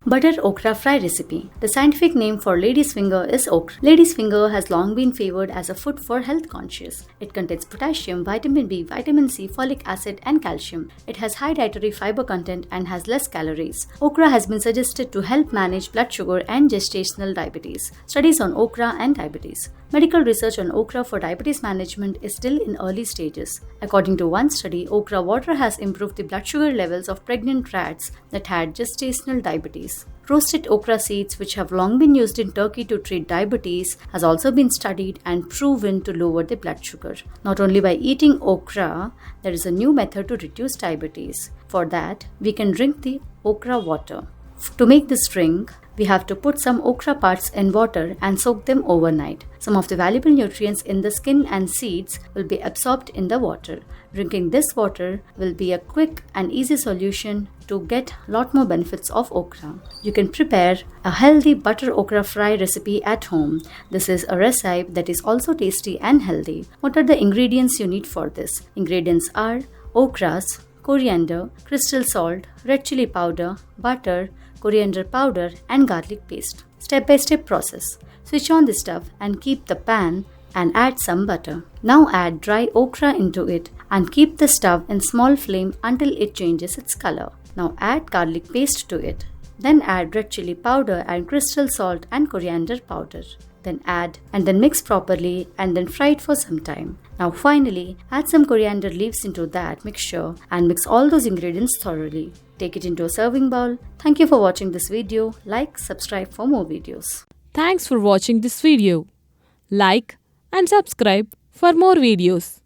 Butter okra fry recipe. The scientific name for lady's finger is okra. Lady's finger has long been favored as a food for health conscious. It contains potassium, vitamin B, vitamin C, folic acid, and calcium. It has high dietary fiber content and has less calories. Okra has been suggested to help manage blood sugar and gestational diabetes. Studies on okra and diabetes. Medical research on okra for diabetes management is still in early stages. According to one study, okra water has improved the blood sugar levels of pregnant rats that had gestational diabetes. Roasted okra seeds, which have long been used in Turkey to treat diabetes, has also been studied and proven to lower the blood sugar. Not only by eating okra, there is a new method to reduce diabetes. For that, we can drink the okra water. To make this drink, we have to put some okra parts in water and soak them overnight. Some of the valuable nutrients in the skin and seeds will be absorbed in the water. Drinking this water will be a quick and easy solution to get a lot more benefits of okra. You can prepare a healthy butter okra fry recipe at home. This is a recipe that is also tasty and healthy. What are the ingredients you need for this? Ingredients are okras, coriander, crystal salt, red chili powder, butter, coriander powder, and garlic paste. Step-by-step process. Switch on the stove and keep the pan and add some butter. Now add dry okra into it and keep the stove in small flame until it changes its color. Now add garlic paste to it. Then add red chili powder and crystal salt and coriander powder. Then add and then mix properly and then fry it for some time. Now finally, add some coriander leaves into that mixture and mix all those ingredients thoroughly. Take it into a serving bowl. Thank you for watching this video. Like, subscribe for more videos. Thanks for watching this video. Like and subscribe for more videos.